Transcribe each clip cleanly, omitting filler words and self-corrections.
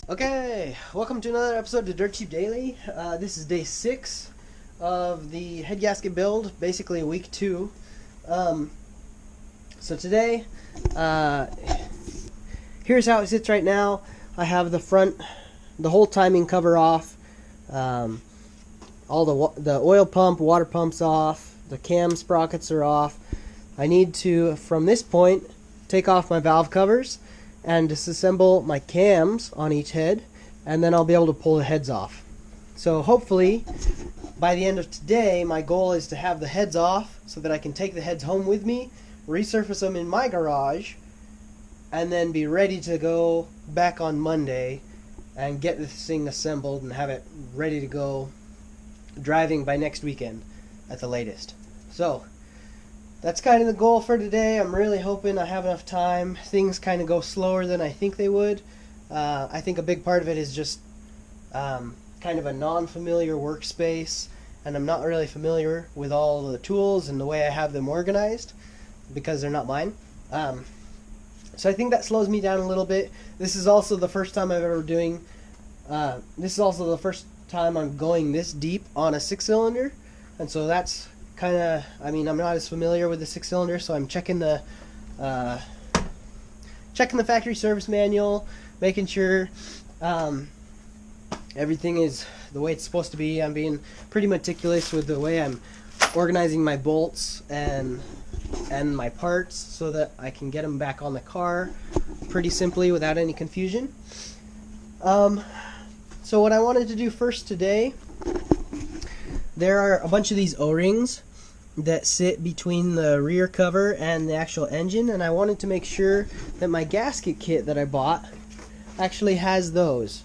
Okay, welcome to another episode of Dirt Cheap Daily. This is day 6 of the head gasket build, basically week 2. So today, here's how it sits right now. I have the whole timing cover off, all the oil pump, water pumps off, the cam sprockets are off. I need to, from this point, take off my valve covers and disassemble my cams on each head, and then I'll be able to pull the heads off. So hopefully by the end of today, my goal is to have the heads off so that I can take the heads home with me, resurface them in my garage, and then be ready to go back on Monday and get this thing assembled and have it ready to go driving by next weekend at the latest. So that's kind of the goal for today. I'm really hoping I have enough time. Things kind of go slower than I think they would. I think a big part of it is just kind of a non-familiar workspace, and I'm not really familiar with all the tools and the way I have them organized because they're not mine. So I think that slows me down a little bit. This is also the first time I'm going this deep on a 6-cylinder, and so that's kind of, I'm not as familiar with the 6-cylinder, so I'm checking the factory service manual, making sure everything is the way it's supposed to be. I'm being pretty meticulous with the way I'm organizing my bolts and my parts so that I can get them back on the car pretty simply without any confusion. So what I wanted to do first today, there are a bunch of these O-rings that sit between the rear cover and the actual engine, and I wanted to make sure that my gasket kit that I bought actually has those,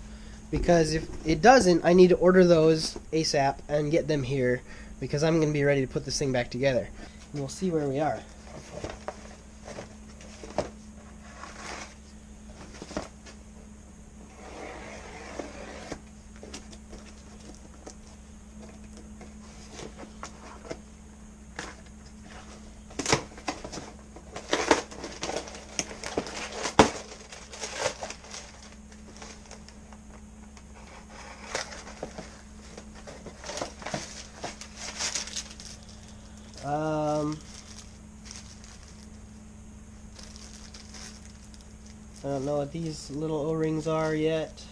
because if it doesn't, I need to order those ASAP and get them here, because I'm going to be ready to put this thing back together. And we'll see where we are. I don't know what these little O-rings are yet.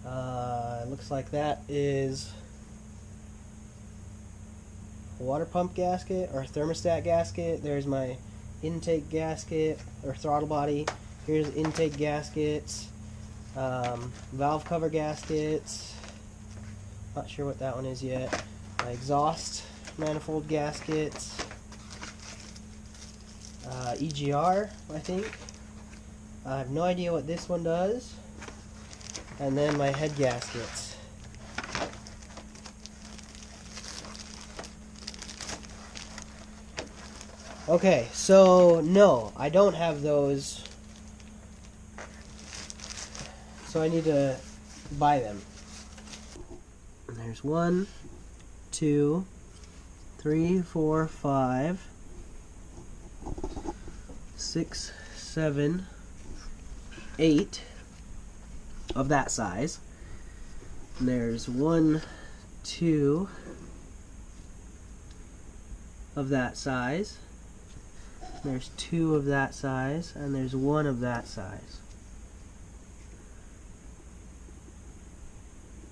It looks like that is a water pump gasket or thermostat gasket. There's my intake gasket or throttle body. Here's intake gaskets, valve cover gaskets. Not sure what that one is yet. My exhaust manifold gaskets. EGR, I think. I have no idea what this one does. And then my head gaskets. Okay, so no, I don't have those. So I need to buy them. And there's 1, 2, 3, 4, 5, 6, 7, 8 of that size. And there's 1, 2 of that size. There's 2 of that size, and there's 1 of that size,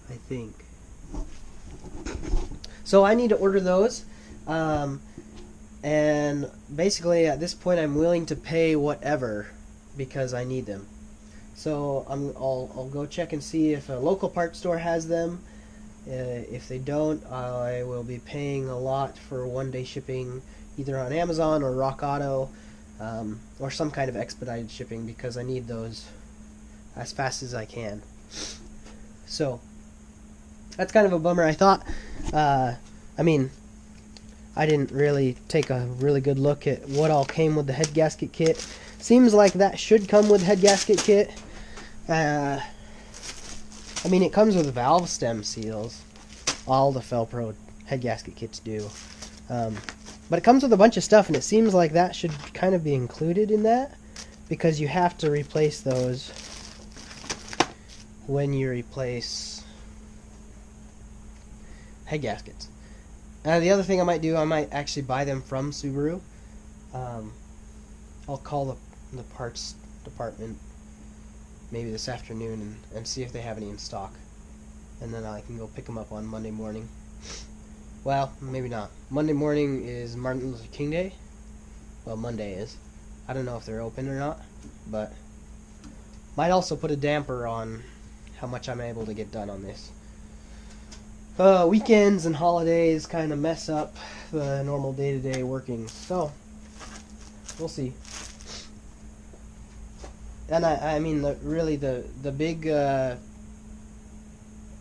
I think. So I need to order those, and basically at this point I'm willing to pay whatever because I need them. So I'll go check and see if a local parts store has them. If they don't, I will be paying a lot for one-day shipping, either on Amazon or Rock Auto, or some kind of expedited shipping, because I need those as fast as I can. So that's kind of a bummer. I thought, I didn't really take a really good look at what all came with the head gasket kit. Seems like that should come with head gasket kit. It comes with valve stem seals. All the Felpro head gasket kits do. But it comes with a bunch of stuff, and it seems like that should kind of be included in that, because you have to replace those when you replace head gaskets. The other thing I might do, I might actually buy them from Subaru. I'll call the parts department maybe this afternoon and see if they have any in stock, and then I can go pick them up on Monday morning. Well, maybe not. Monday morning is Martin Luther King Day. Well, Monday is. I don't know if they're open or not, but might also put a damper on how much I'm able to get done on this. Weekends and holidays kind of mess up the normal day-to-day workings, so we'll see. And I mean, really the big,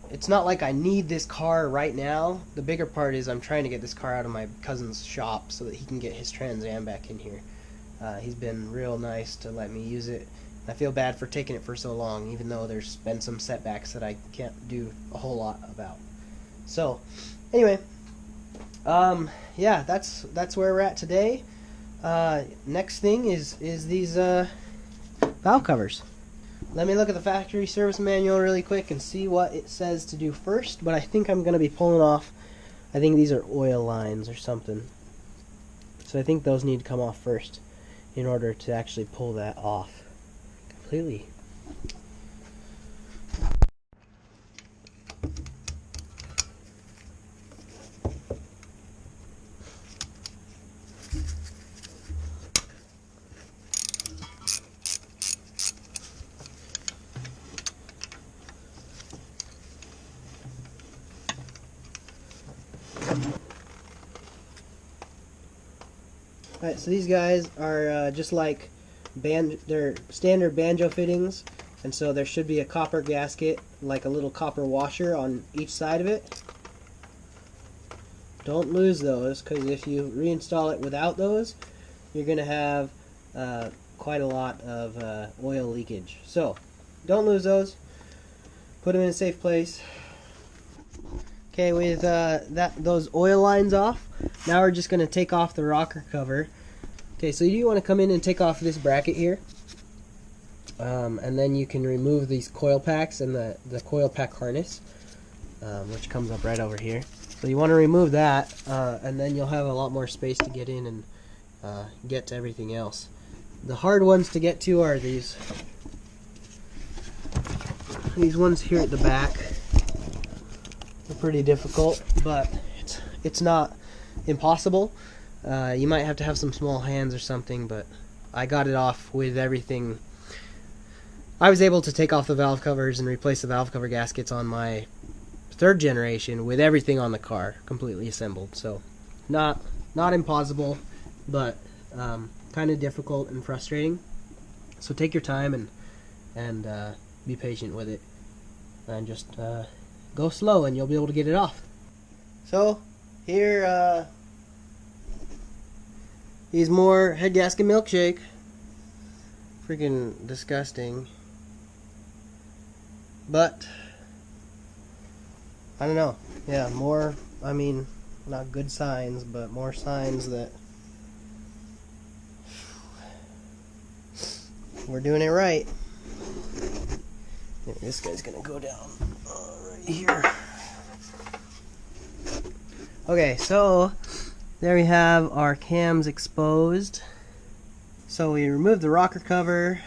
it's not like I need this car right now. The bigger part is I'm trying to get this car out of my cousin's shop so that he can get his Trans Am back in here. He's been real nice to let me use it. I feel bad for taking it for so long, even though there's been some setbacks that I can't do a whole lot about. So, anyway, yeah, that's where we're at today. Next thing is these valve covers. Let me look at the factory service manual really quick and see what it says to do first, but I think I'm going to be pulling off, I think these are oil lines or something. So I think those need to come off first in order to actually pull that off completely. Alright, so these guys are just like they're standard banjo fittings, and so there should be a copper gasket, like a little copper washer on each side of it. Don't lose those, because if you reinstall it without those, you're going to have quite a lot of oil leakage. So, don't lose those. Put them in a safe place. Okay, with those oil lines off, now we're just going to take off the rocker cover. Okay, so you want to come in and take off this bracket here, and then you can remove these coil packs and the coil pack harness, which comes up right over here. So you want to remove that, and then you'll have a lot more space to get in and get to everything else. The hard ones to get to are these ones here at the back. They're pretty difficult, but it's not impossible. You might have to have some small hands or something, but I got it off with everything. I was able to take off the valve covers and replace the valve cover gaskets on my 3rd generation with everything on the car completely assembled. So not impossible, but kind of difficult and frustrating. So take your time and be patient with it, and just go slow and you'll be able to get it off. So here he's more head gasket milkshake. Freaking disgusting. But I don't know. Yeah, more, I mean, not good signs, but more signs that we're doing it right. Yeah, this guy's gonna go down right here. Okay, so there we have our cams exposed. So we removed the rocker cover.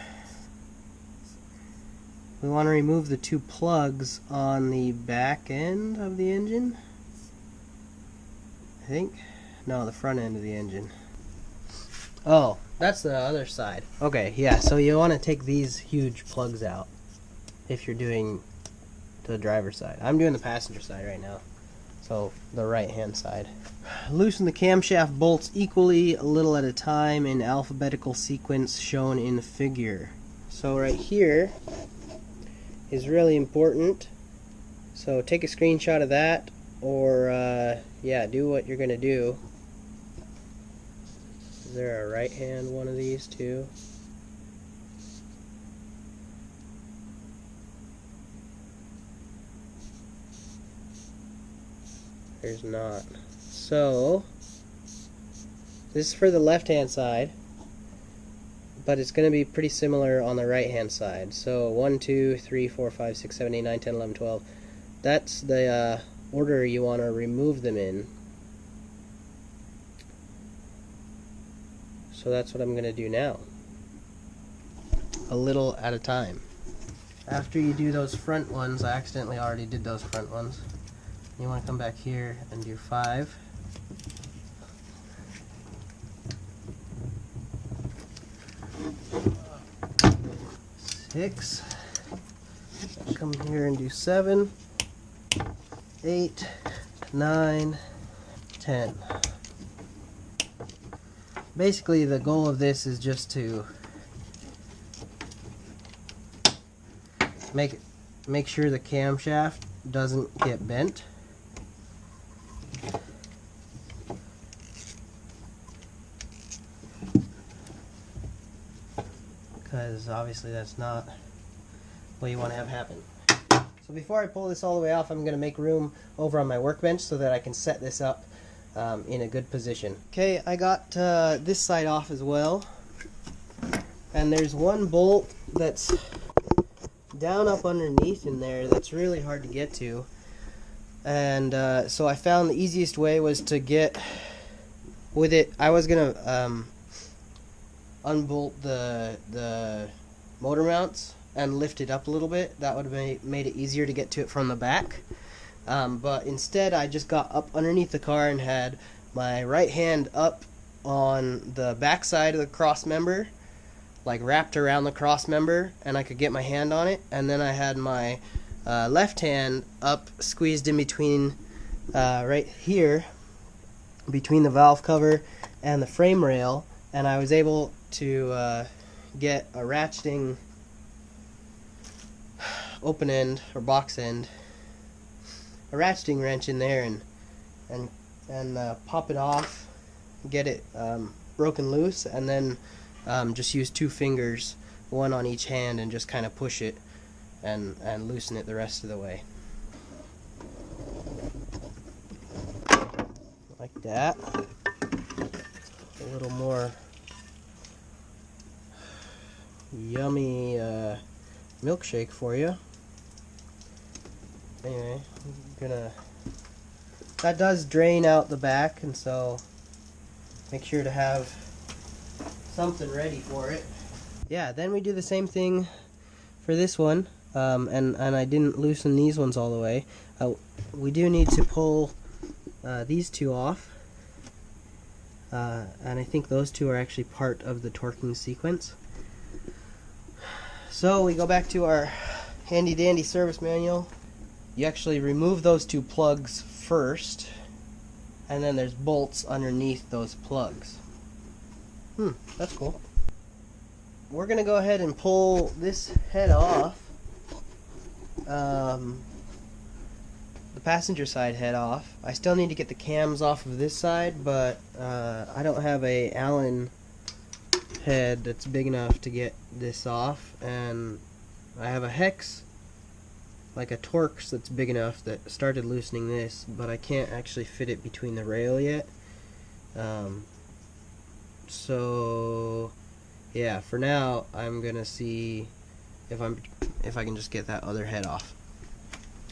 We want to remove the 2 plugs on the back end of the engine. I think. No, the front end of the engine. Oh, that's the other side. Okay, yeah, so you want to take these huge plugs out if you're doing the driver's side. I'm doing the passenger side right now. So the right hand side. Loosen the camshaft bolts equally, a little at a time, in alphabetical sequence shown in the figure. So right here is really important. So take a screenshot of that, or yeah, do what you're gonna do. Is there a right hand one of these too? There's not. So this is for the left hand side. but it's going to be pretty similar on the right hand side. So 1, 2, 3, 4, 5, 6, 7, 8, 9, 10, 11, 12. That's the order you want to remove them in. So that's what I'm going to do now. A little at a time. After you do those front ones, I accidentally already did those front ones. You want to come back here and do 5. Six. Come here and do 7, 8, 9, 10. Basically, the goal of this is just to make sure the camshaft doesn't get bent. Because obviously that's not what you want to have happen. So before I pull this all the way off, I'm going to make room over on my workbench so that I can set this up in a good position. Okay, I got this side off as well. And there's one bolt that's down up underneath in there that's really hard to get to. And so I found the easiest way was to get with it. I was going to unbolt the motor mounts and lift it up a little bit. That would have made it easier to get to it from the back. But instead I just got up underneath the car and had my right hand up on the back side of the cross member, like wrapped around the cross member, and I could get my hand on it. And then I had my left hand up, squeezed in between right here, between the valve cover and the frame rail, and I was able to get a ratcheting open end or box end, a ratcheting wrench in there, and pop it off, get it broken loose, and then just use 2 fingers, one on each hand, and just kind of push it and loosen it the rest of the way. Like that. A little more yummy milkshake for you. Anyway, that does drain out the back, and so make sure to have something ready for it. Yeah, then we do the same thing for this one, and I didn't loosen these ones all the way. We do need to pull these 2 off, and I think those 2 are actually part of the torquing sequence. So we go back to our handy dandy service manual. You actually remove those 2 plugs first, and then there's bolts underneath those plugs. That's cool. We're gonna go ahead and pull this head off, the passenger side head off. I still need to get the cams off of this side, but I don't have a Allen head that's big enough to get this off, and I have a hex, like a Torx, that's big enough that started loosening this, but I can't actually fit it between the rail yet. So yeah, for now I'm gonna see if I can just get that other head off.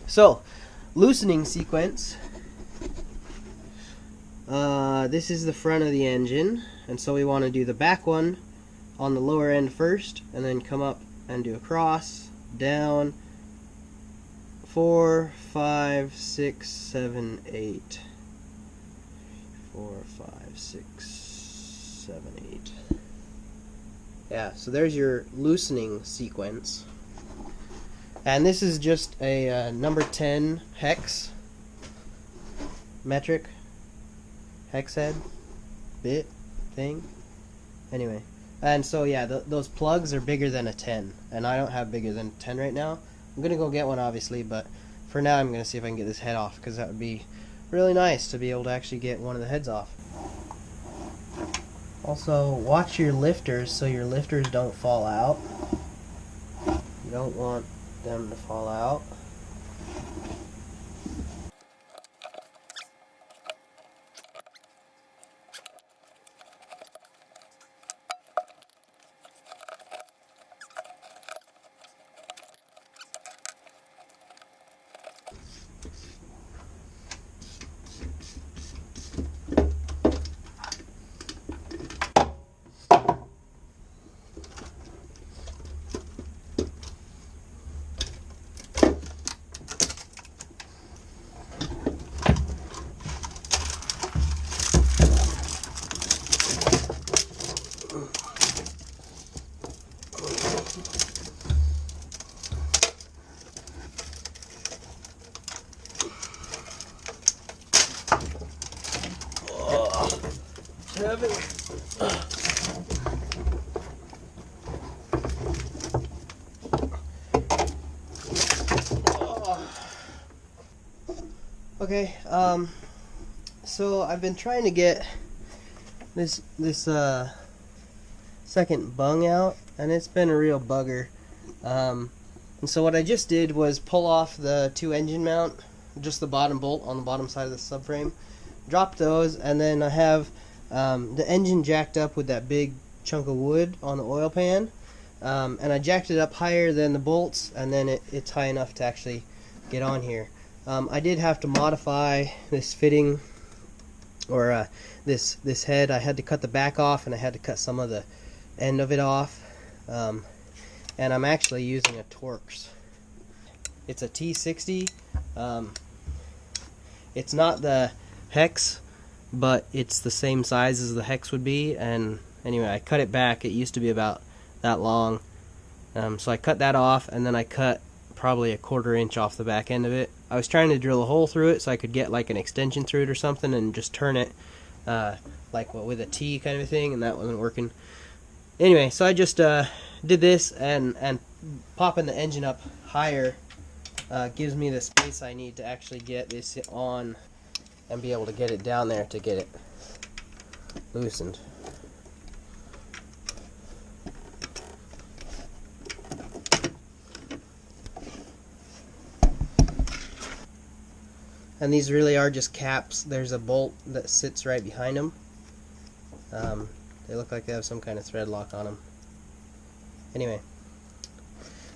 So, loosening sequence. This is the front of the engine, and so we want to do the back one on the lower end first, and then come up and do a cross, down, 4, 5, 6, 7, 8. 4, 5, 6, 7, 8. Yeah, so there's your loosening sequence. And this is just a number 10 hex, metric, hex head, bit, thing. Anyway, and so yeah, those plugs are bigger than a 10, and I don't have bigger than a 10 right now. I'm going to go get one, obviously, but for now I'm going to see if I can get this head off, because that would be really nice to be able to actually get one of the heads off. Also, watch your lifters so your lifters don't fall out. You don't want them to fall out. heavy. Okay, so I've been trying to get this second bung out, and it's been a real bugger. And so what I just did was pull off the two engine mount, just the bottom bolt on the bottom side of the subframe, drop those, and then I have the engine jacked up with that big chunk of wood on the oil pan, and I jacked it up higher than the bolts, and then it's high enough to actually get on here. I did have to modify this fitting, or this head. I had to cut the back off, and I had to cut some of the end of it off, and I'm actually using a Torx. It's a T60. It's not the hex, but it's the same size as the hex would be, and anyway, I cut it back. It used to be about that long, so I cut that off, and then I cut probably a 1/4 inch off the back end of it. I was trying to drill a hole through it so I could get like an extension through it or something and just turn it like with a T kind of thing, and that wasn't working. Anyway, so I just did this, and popping the engine up higher gives me the space I need to actually get this on and be able to get it down there to get it loosened. And these really are just caps. There's a bolt that sits right behind them. They look like they have some kind of thread lock on them. Anyway,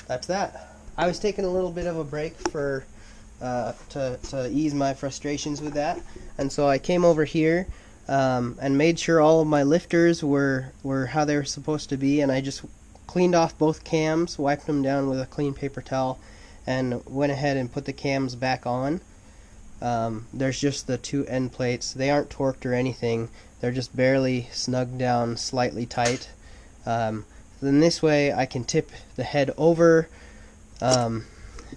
that's that. I was taking a little bit of a break for to ease my frustrations with that, and so I came over here and made sure all of my lifters were how they were supposed to be, and I just cleaned off both cams, wiped them down with a clean paper towel, and went ahead and put the cams back on. There's just the two end plates. They aren't torqued or anything. They're just barely snugged down slightly tight. Then this way I can tip the head over,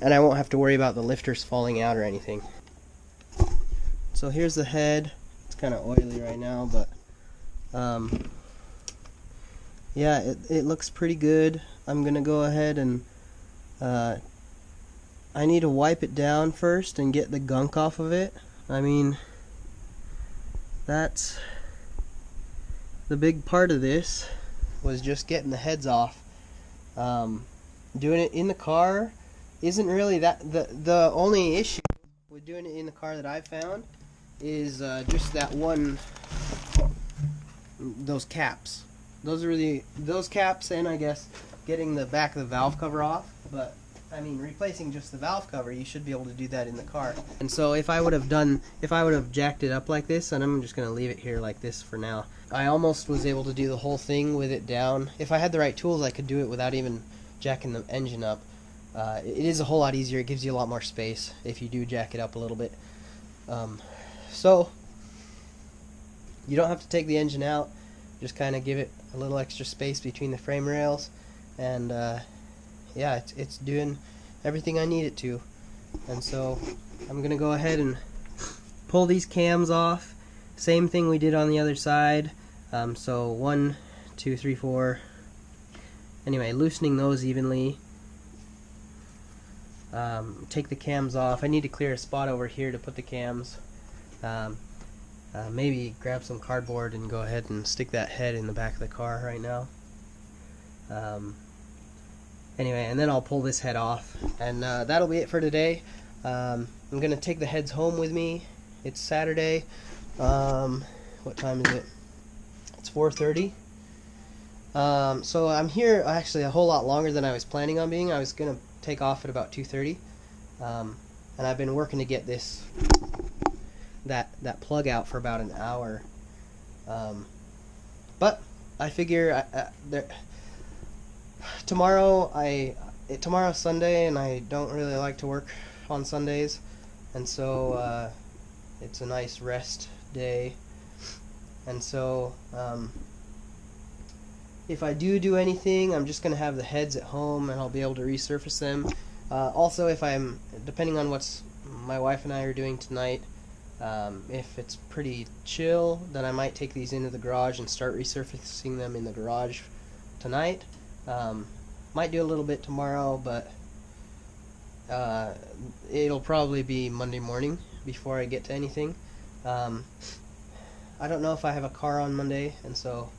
and I won't have to worry about the lifters falling out or anything. So here's the head. It's kind of oily right now, but yeah, it looks pretty good. I'm gonna go ahead and I need to wipe it down first and get the gunk off of it. I mean, that's the big part of this, was just getting the heads off. Doing it in the car isn't really that the only issue with doing it in the car that I've found is just that one, those caps. Those are those caps, and I guess getting the back of the valve cover off. But I mean, replacing just the valve cover, you should be able to do that in the car. And so if I would have jacked it up like this, and I'm just going to leave it here like this for now. I almost was able to do the whole thing with it down. If I had the right tools, I could do it without even jacking the engine up. It is a whole lot easier. It gives you a lot more space if you do jack it up a little bit. So you don't have to take the engine out. Just kind of give it a little extra space between the frame rails, and yeah, it's doing everything I need it to. And so I'm gonna go ahead and pull these cams off. Same thing we did on the other side. So 1, 2, 3, 4. Anyway, loosening those evenly. Take the cams off. I need to clear a spot over here to put the cams. Maybe grab some cardboard and go ahead and stick that head in the back of the car right now. Anyway, and then I'll pull this head off, and that'll be it for today. I'm gonna take the heads home with me. It's Saturday. What time is it? It's 4:30. So I'm here actually a whole lot longer than I was planning on being. I was gonna take off at about 2:30, and I've been working to get this that plug out for about an hour. But I figure tomorrow's Sunday, and I don't really like to work on Sundays, and so it's a nice rest day. And so if I do anything, I'm just going to have the heads at home, and I'll be able to resurface them. Also, if depending on what's my wife and I are doing tonight, If it's pretty chill, then I might take these into the garage and start resurfacing them in the garage tonight. Might do a little bit tomorrow, but it'll probably be Monday morning before I get to anything. I don't know if I have a car on Monday, and so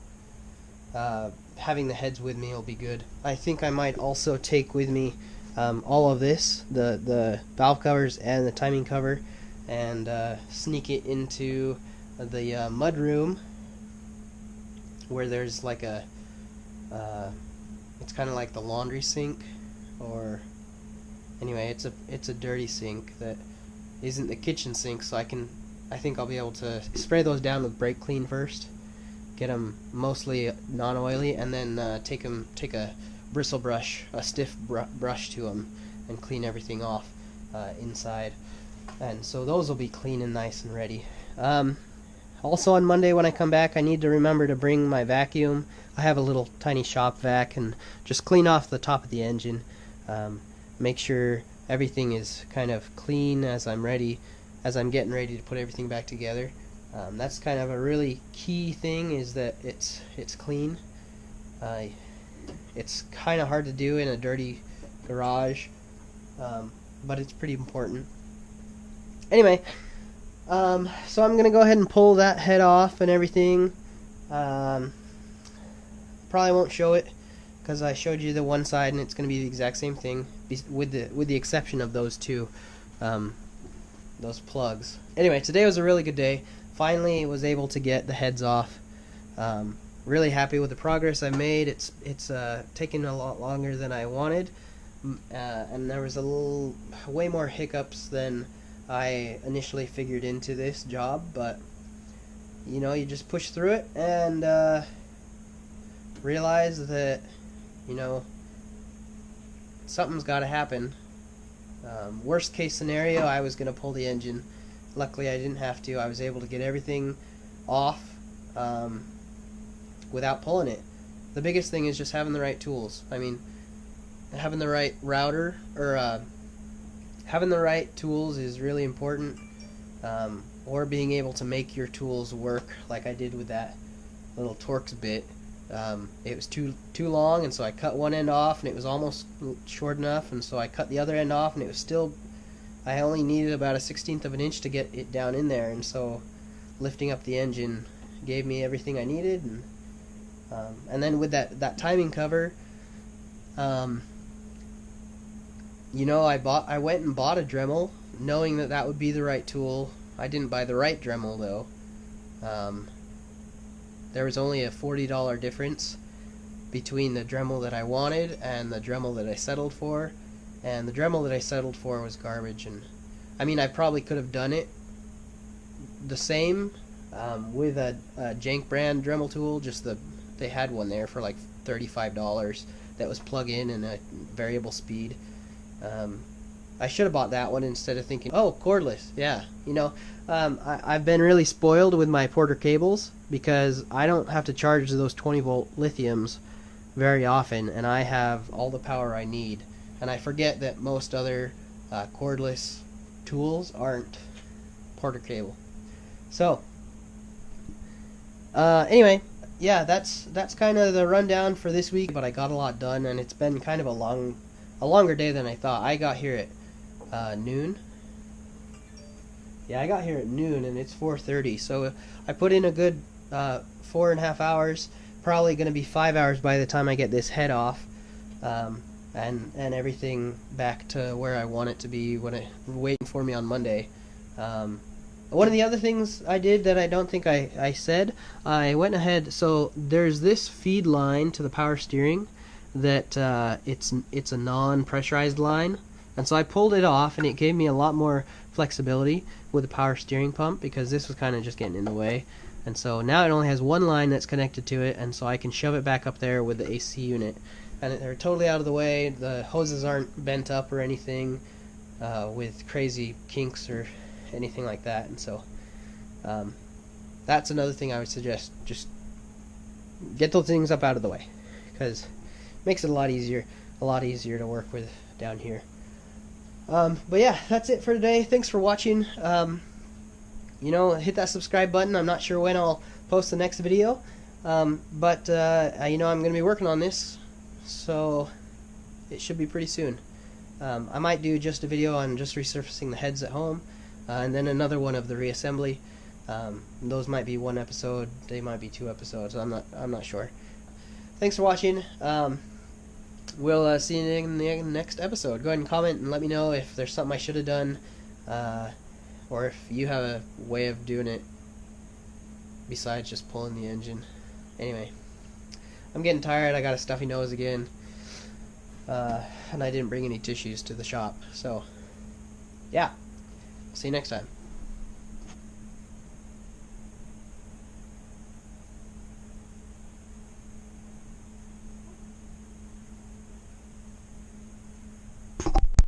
having the heads with me will be good. I think I might also take with me all of this, the valve covers and the timing cover, and sneak it into the mud room, where there's like a it's kind of like the laundry sink, or anyway, it's a dirty sink that isn't the kitchen sink, so I think I'll be able to spray those down with brake clean first, get them mostly non-oily, and then take a bristle brush, a stiff brush to them, and clean everything off inside. And so those will be clean and nice and ready. Also on Monday when I come back, I need to remember to bring my vacuum. I have a little tiny shop vac, and just clean off the top of the engine. Make sure everything is kind of clean as I'm getting ready to put everything back together. That's kind of a really key thing, is that it's clean. It's kind of hard to do in a dirty garage, but it's pretty important. Anyway, so I'm gonna go ahead and pull that head off and everything. Probably won't show it because I showed you the one side, and it's gonna be the exact same thing, with the exception of those two, those plugs. Anyway, today was a really good day. Finally was able to get the heads off. Really happy with the progress I made. It's taken a lot longer than I wanted, and there was way more hiccups than I initially figured into this job, but you know, you just push through it and realize that, you know, something's got to happen. Worst case scenario, I was going to pull the engine. Luckily I didn't have to. I was able to get everything off without pulling it. The biggest thing is just having the right tools. I mean, having the right router, or having the right tools is really important, or being able to make your tools work, like I did with that little Torx bit. It was too long, and so I cut one end off, and it was almost short enough, and so I cut the other end off, and it was still, I only needed about a 1/16 of an inch to get it down in there, and so lifting up the engine gave me everything I needed. And then with that timing cover, you know, I went and bought a Dremel, knowing that would be the right tool. I didn't buy the right Dremel though. There was only a $40 difference between the Dremel that I wanted and the Dremel that I settled for, and the Dremel that I settled for was garbage. And I mean, I probably could have done it the same with a Jank brand Dremel tool. They had one there for like $35 that was plug-in and a variable speed. I should have bought that one instead of thinking, oh, cordless, yeah. You know, I've been really spoiled with my Porter cables, because I don't have to charge those 20-volt lithiums very often, and I have all the power I need. And I forget that most other cordless tools aren't Porter cable. So, anyway, yeah, that's kind of the rundown for this week. But I got a lot done, and it's been kind of a longer day than I thought. I got here at noon. Yeah, I got here at noon, and it's 4:30. So I put in a good 4.5 hours. Probably going to be 5 hours by the time I get this head off, and everything back to where I want it to be when it's waiting for me on Monday. One of the other things I did that I don't think I said, I went ahead. So there's this feed line to the power steering that it's a non-pressurized line, and so I pulled it off, and it gave me a lot more flexibility with the power steering pump, because this was kind of just getting in the way. And so now it only has one line that's connected to it, and so I can shove it back up there with the AC unit, and they're totally out of the way. The hoses aren't bent up or anything with crazy kinks or anything like that. And so that's another thing I would suggest. Just get those things up out of the way, because it makes it a lot easier to work with down here. But yeah, that's it for today. Thanks for watching. you know, hit that subscribe button. I'm not sure when I'll post the next video, but you know, I'm going to be working on this, so it should be pretty soon. I might do just a video on just resurfacing the heads at home, and then another one of the reassembly. Those might be one episode, they might be 2 episodes. I'm not sure. Thanks for watching. We'll see you in the next episode. Go ahead and comment and let me know if there's something I should have done, or if you have a way of doing it besides just pulling the engine. Anyway, I'm getting tired. I got a stuffy nose again, and I didn't bring any tissues to the shop. So, yeah. See you next time.